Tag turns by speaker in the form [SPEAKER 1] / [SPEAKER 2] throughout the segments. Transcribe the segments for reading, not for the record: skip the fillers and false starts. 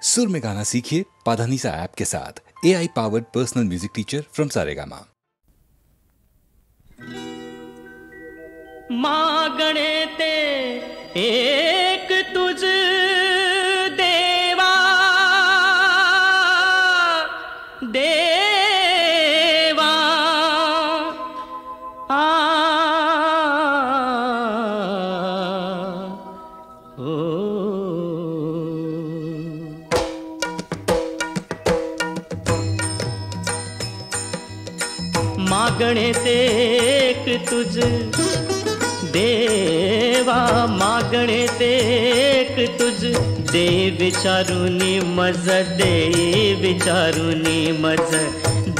[SPEAKER 1] सुर में गाना सीखिए पाधानीसा ऐप के साथ। AI powered personal music teacher from Saregama.
[SPEAKER 2] मागणे ते एक तुझ देवा देवा हो मागणे ते एक तुझ देवा मागणे ते एक तुझ दे विचारुनी मज दे विचारुनी मज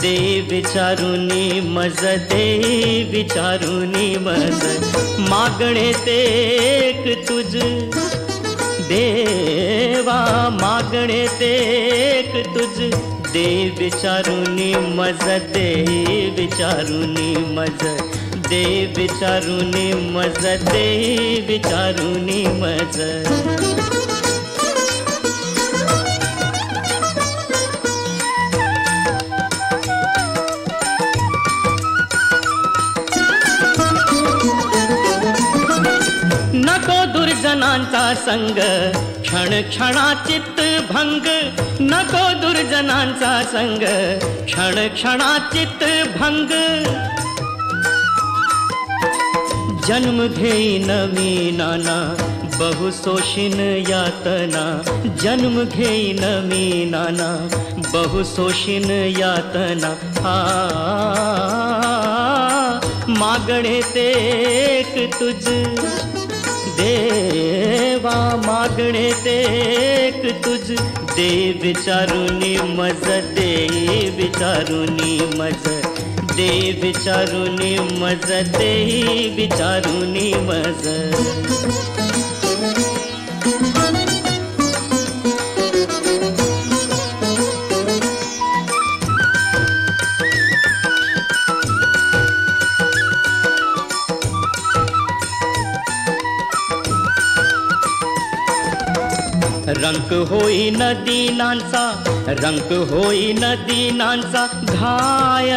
[SPEAKER 2] दे विचारुनी मज दे विचारुनी मज मागणे ते एक तुझ देवा मागणे ते एक तुझ दे विचारुनी मज दे विचारुनी मज दे विचारुनी मज दे विचारुनी मज नको दुर्जनांचा संग क्षण क्षणाचित भंग नको दुर्जनांचा संग क्षण क्षणाचित भंग जन्म घेई नवी नाना बहु शोषिन यातना जन्म घेई नवी नाना बहु शोषिन यातना मागणे ते एक तुझ देवा मागणे ते एक तुझ दे विचारुनी मज दे विचारुनी मज दे विचारुनी मज दे विचारुनी मज रंक होई नदीनांचा रंक होई नदीनांचा घाय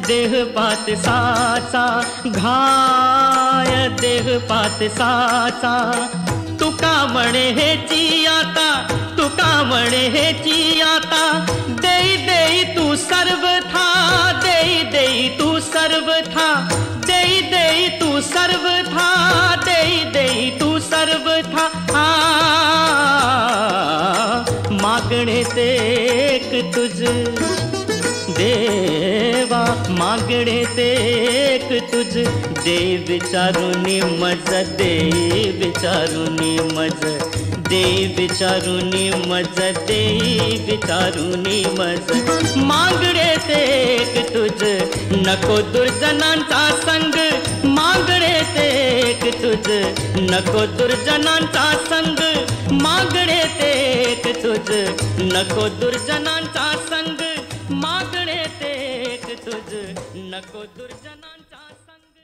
[SPEAKER 2] देह पात साचा घाय देह पात साचा तुका म्हणे हेची आता तुका म्हणे हेची आता देई देई तू सर्वथा देई देई तू सर्वथा देई देई तू सर्वथा देई देई तू सर्वथा मागणे ते एक तुझ देवा मागणे ते एक तुझ दे विचारुनी मज दे विचारुनी मज दे विचारुनी मज दे विचारुनी मज मागणे ते एक तुझ नको दुर्जनांचा संग मागणे ते एक तुझ नको दुर्जनांचा संग मागणे ते एक तुझ नको दुर्जनांचा संग मागणे ते एक तुझ नको दुर्जनांचा संग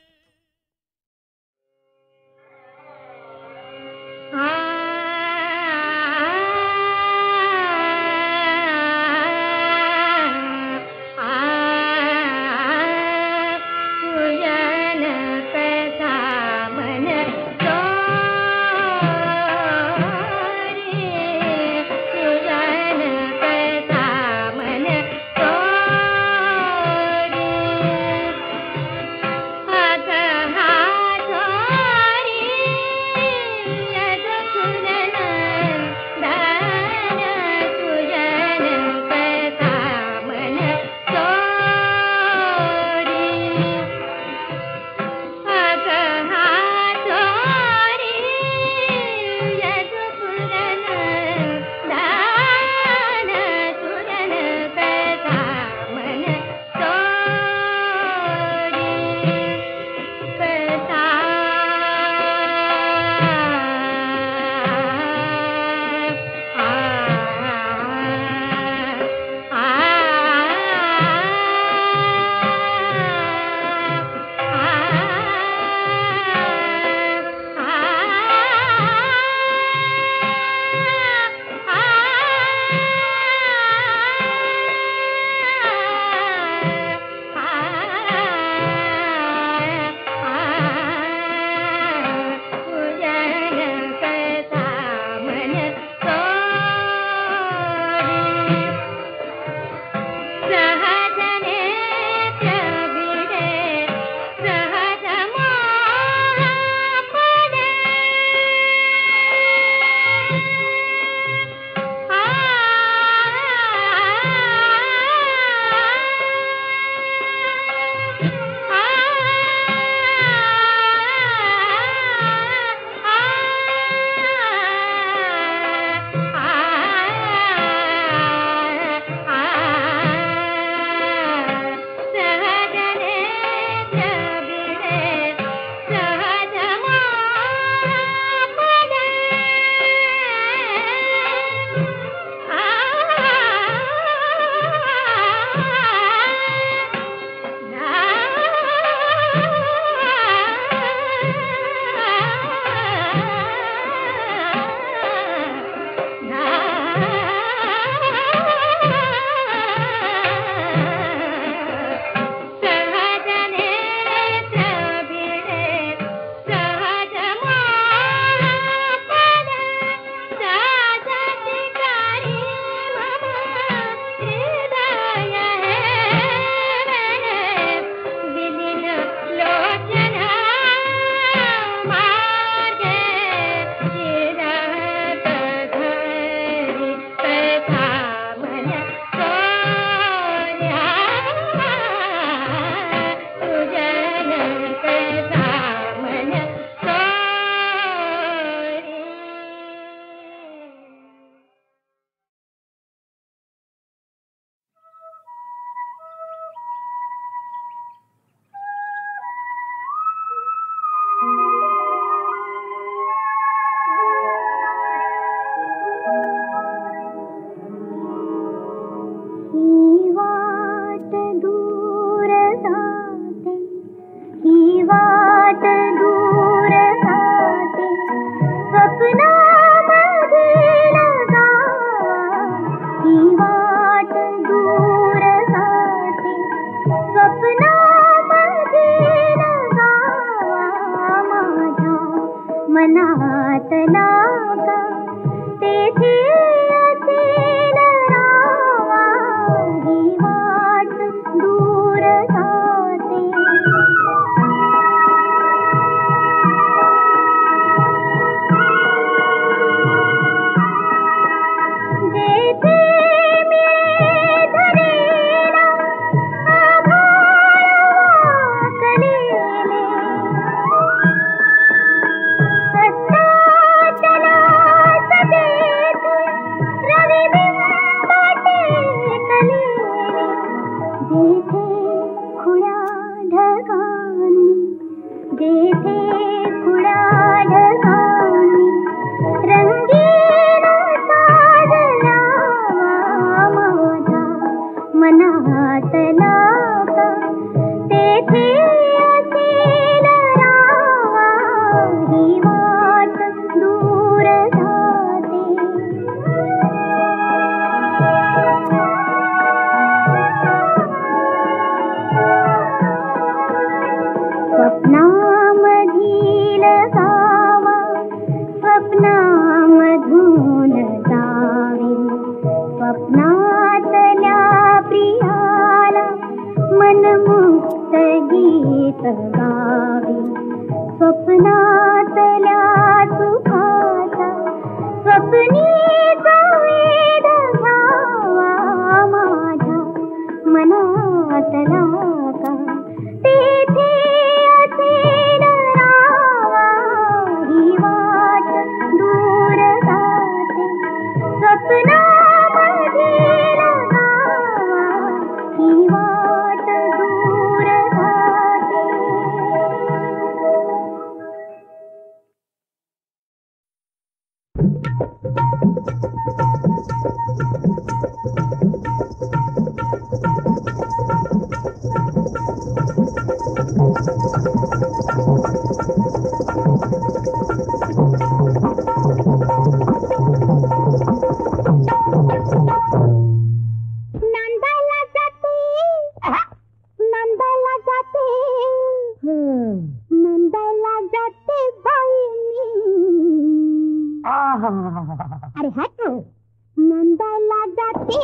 [SPEAKER 3] नांदायला जाते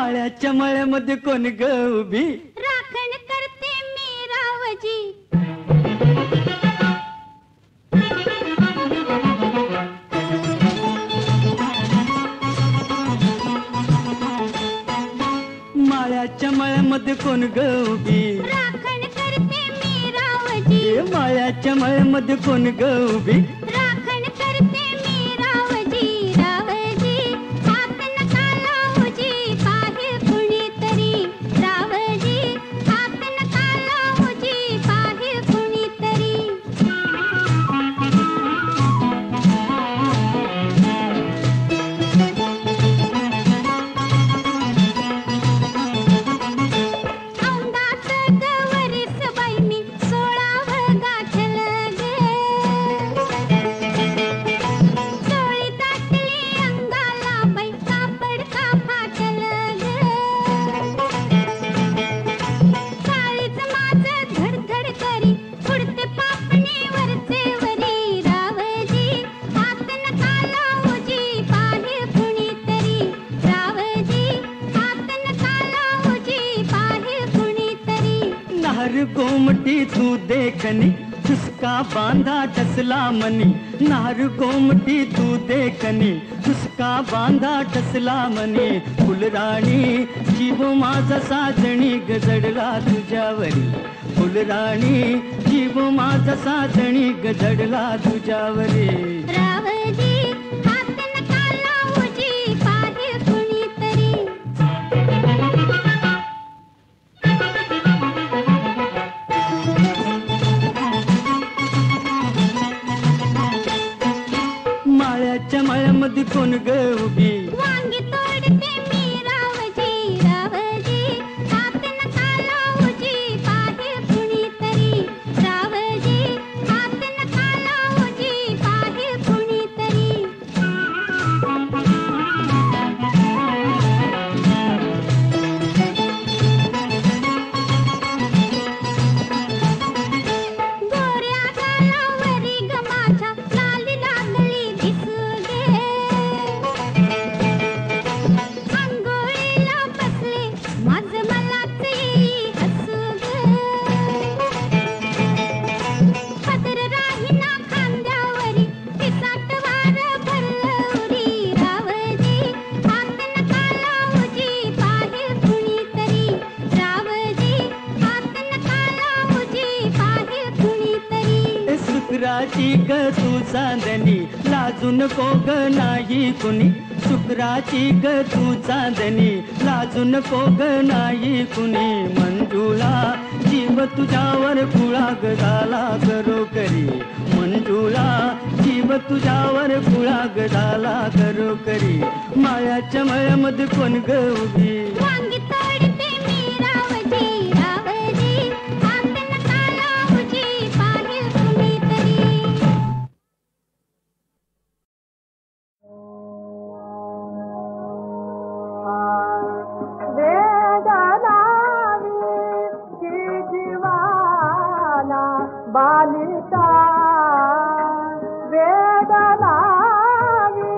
[SPEAKER 2] माळ्याच्या मळ्यामध्ये कोण ग उभी
[SPEAKER 3] राखण करते मी रावजी
[SPEAKER 2] माळ्याच्या मळ्यामध्ये कोण ग उभी
[SPEAKER 3] राखण करते मी रावजी
[SPEAKER 2] माळ्याच्या मळ्यामध्ये कोण ग उभी
[SPEAKER 3] राखण करते मी रावजी रावजी हात नका लावूजी पाहे कुणीतरी रावजी हात नका लावूजी पाहे कुणीतरी औंधात गवरीस बाई मी 16 गाठलं ग चोळी दाटली अंगाला बाई कापड का फाटलं ग काळीच माझं धडधड करी उडते पापणी वरचे वरी रावजी हात नका लावूजी पाहे कुणीतरी रावजी हात नका लावूजी पाहे कुणीतरी
[SPEAKER 2] नार गोमटी तू देखनी उसका बांधा टसला मनी नार गोमटी तू देखनी उसका बांधा टसला मनी फुलराणी जीव माझा साजणी गजडला तुझ्यावरी फुलराणी जीव माझा साजणी गजडला तुझ्यावरी
[SPEAKER 3] रावजी हात नका लावूजी पाहे कुणीतरी
[SPEAKER 2] माळ्याच्या माळ्यामध्ये कोण ग उभी
[SPEAKER 3] वांगी तोडते मी रावजी रावजी हात नका लावूजी पाहे कुणीतरी रावजी हात नका लावूजी पाहे कुणीतरी गोऱ्या गालावरी ग माझ्या लाली लागली दिसू गे अंघोळीला बसले माझं मलाच येई हसू ग पदर राहीना खांद्यावरी पिसाट वार भरलं उरी रावजी हात नका लावूजी पाहे कुणीतरी रावजी हात नका लावूजी पाहे कुणीतरी
[SPEAKER 2] शुक्राची ग तू चांदणी लाजू नको ग नाही कुणी शुक्राची ग तू चांदणी लाजू नको ग नाही कुणी मंजुळा जीव तुझ्यावर कुळा ग झाला करो करी मंजुळा जीव तुझ्यावर कुळा ग झाला करो करी माळ्याच्या मळ्यामध्ये कोण ग उभी
[SPEAKER 3] वांगी तोडते मी रावजी रावजी हात नका लावूजी पाहे कुणीतरी
[SPEAKER 4] बालिका वेदनावी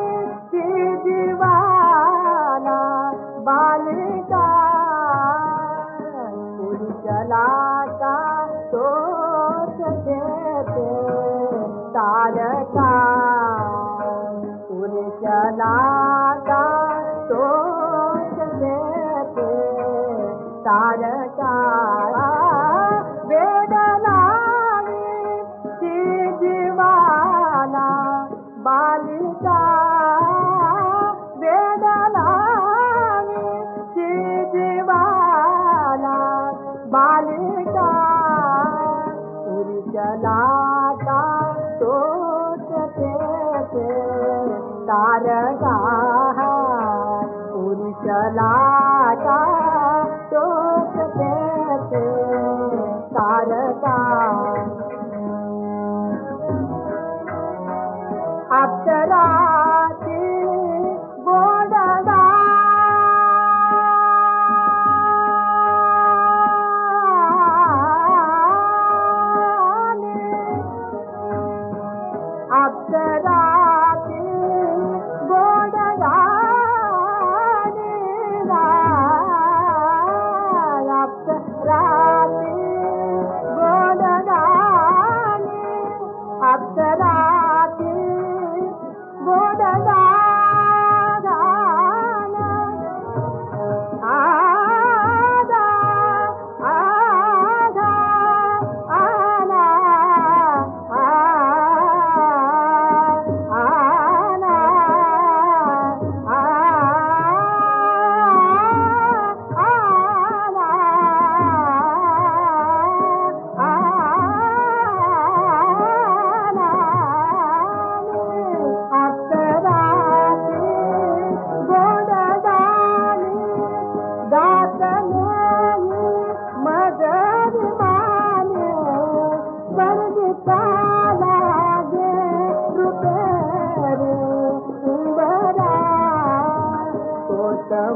[SPEAKER 4] की जीवाना बालिका पुरुषला का तोच देते तारका पुरुषला का तोच देते तारका बालिका वेदनावी की जीवाला बालिका पुरुषला का तोच देते तारका पुरुषला का तोच देते तारका अप्सराची गोडगाणी अप्सराची गोडगाणी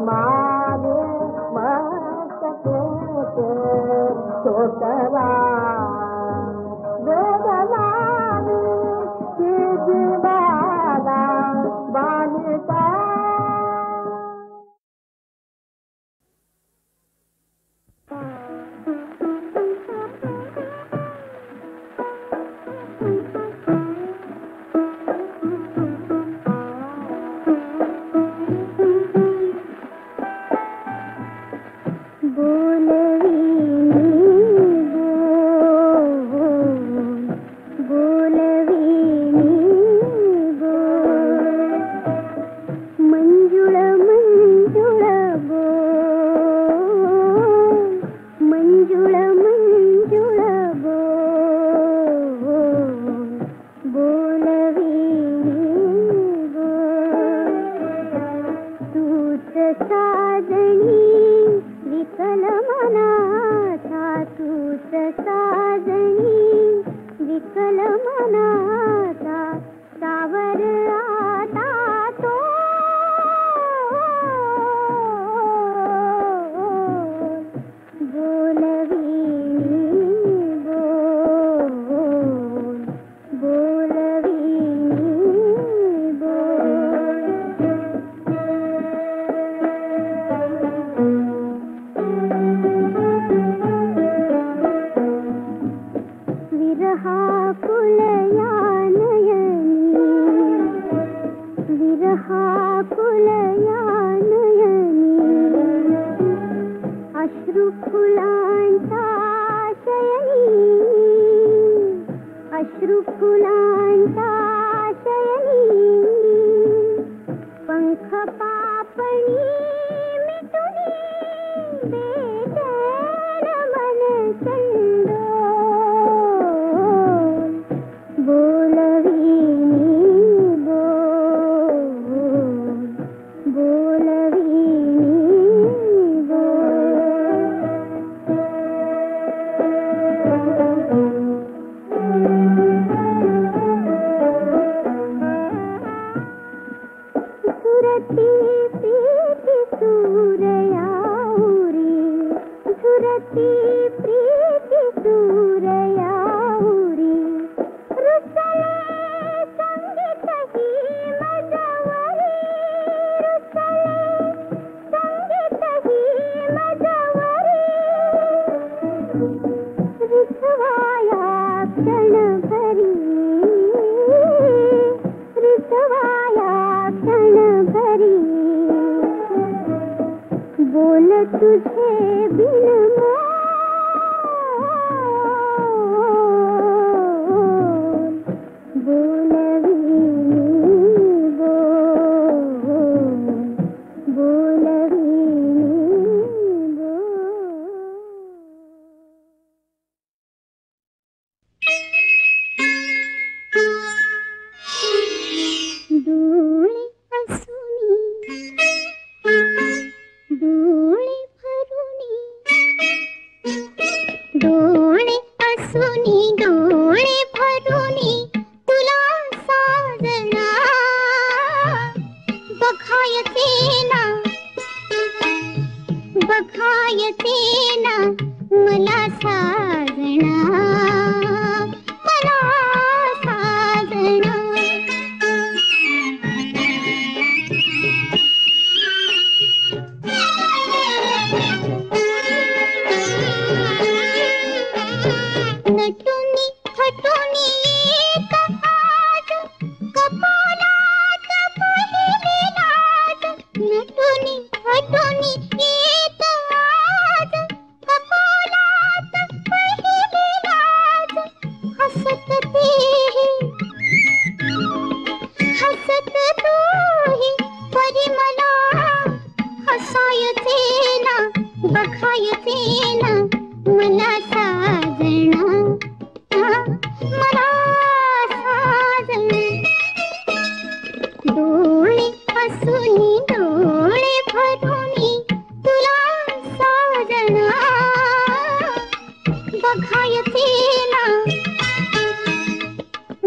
[SPEAKER 4] मागे मस्तके छोटरा वेदनानी की जीवाला बालिका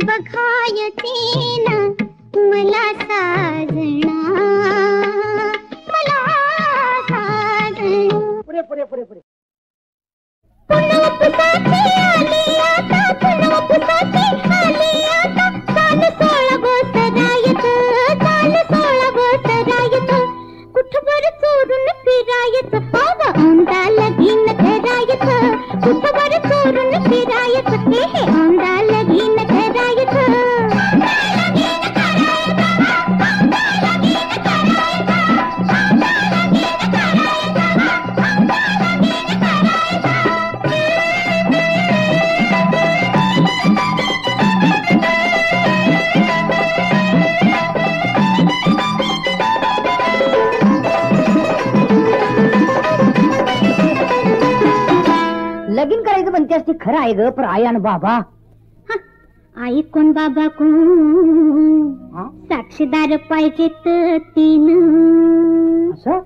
[SPEAKER 3] बघायचे ना मला साजना मला
[SPEAKER 5] म्हणतेस ते खरं आहे ग, पण आई आणि बाबा
[SPEAKER 3] आई कोण बाबा कोण साक्षीदार पाहिजेत तीन.
[SPEAKER 5] असं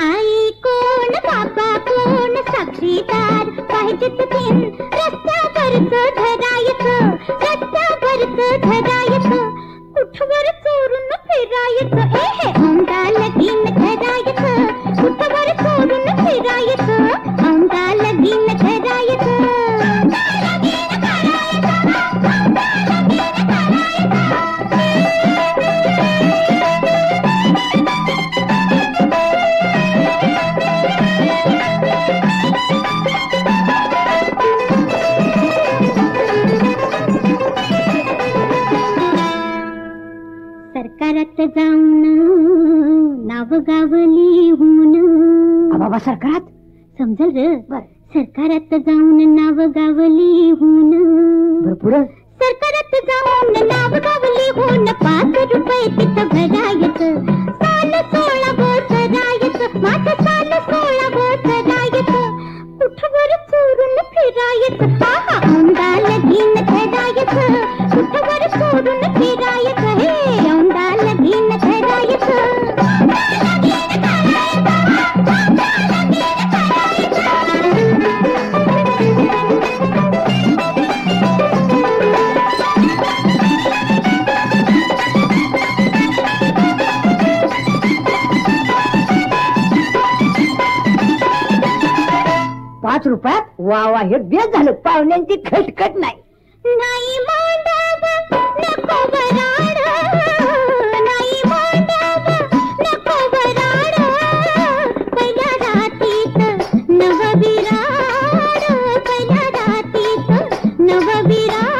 [SPEAKER 3] आई कोण बाबा कोण साक्षीदार पाहिजेत तीन. रस्त्यावरच धरायचं रस्त्यावरच धरायचं कुठवर चोरून फिरायचं. हे औंधा लगीन धरायचं कुठवर चोरून फिरायचं. औंधा लगीन धरायचं. सरकारात जाऊन नाव गाव लिहून.
[SPEAKER 5] बाबा सरकारात
[SPEAKER 3] समजल र. सरकारात जाऊन नाव गाव लिहून.
[SPEAKER 5] भरपूर
[SPEAKER 3] सरकारात जाऊन नाव गाव लिहून 5 रुपये तिथं भरायचं. साल 16 बोट रायचं माझं साल 16 बोट रायचं. कुठवर चोरून फिरायचं. हा औंधा लगीन धरायचं कुठवर चोरून फिरायचं. हे औंधा लगीन धरायचं.
[SPEAKER 5] ₹5 वा वा, हे बेस झालं. पाहुण्यांची खटखट नाही.
[SPEAKER 3] नाही मांडाव नको वराड. नाही मांडाव नको वराड. पहिल्या रातीत नवविराड. पहिल्या रातीत नवविराड.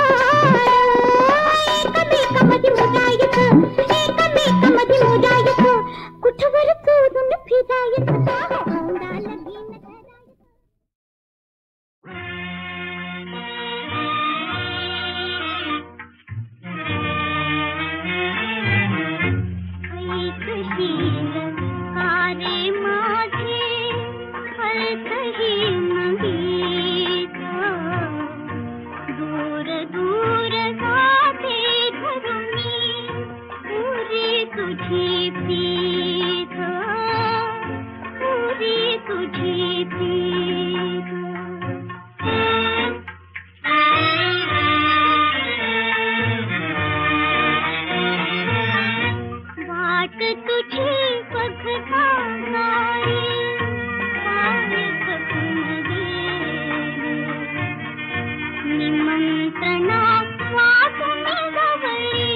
[SPEAKER 3] एकमेकामध्ये मुरायचं एकमेकामध्ये मुरायचं कुठवर चोरून फिरायचं. औंधा लगीन कारे माझे अर्थहीन गीत. दूर दूर जाते धरुणी पुरी तुझी प्रीत. पुरी तुझी प्रीत. वाट तुझी बघता नाही निमंत्रणा वाटून गवळी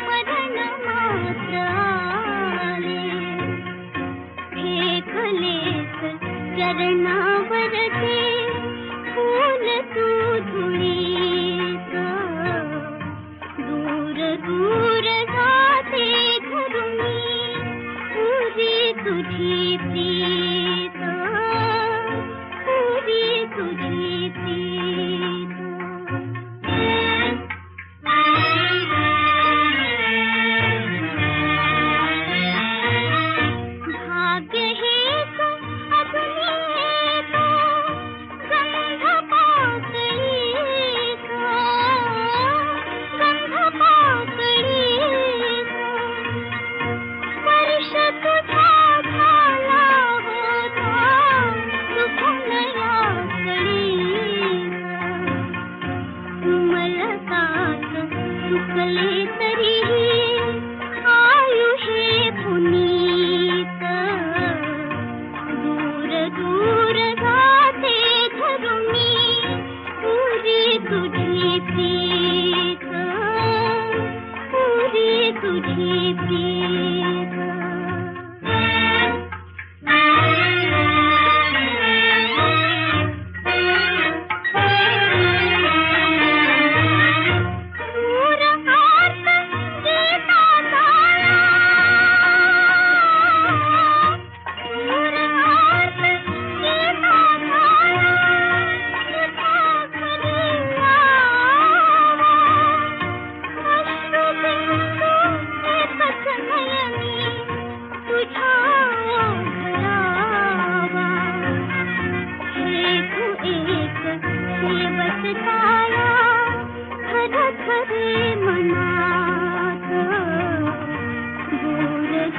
[SPEAKER 3] मरण मात्र आले. फेकलेस चरणावरती फूल तू धुळीत. दूर दूर जाते धरुणी पुरी तुझी प्रीत. पुरी तुझी प्रीत. भाग्य हेच अग्नीचा गंध पातळीचा. गंध पातळीचा.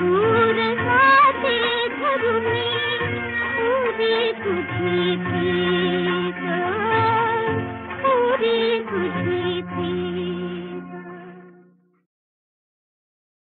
[SPEAKER 3] दूर जाते घर में पूरी तुझी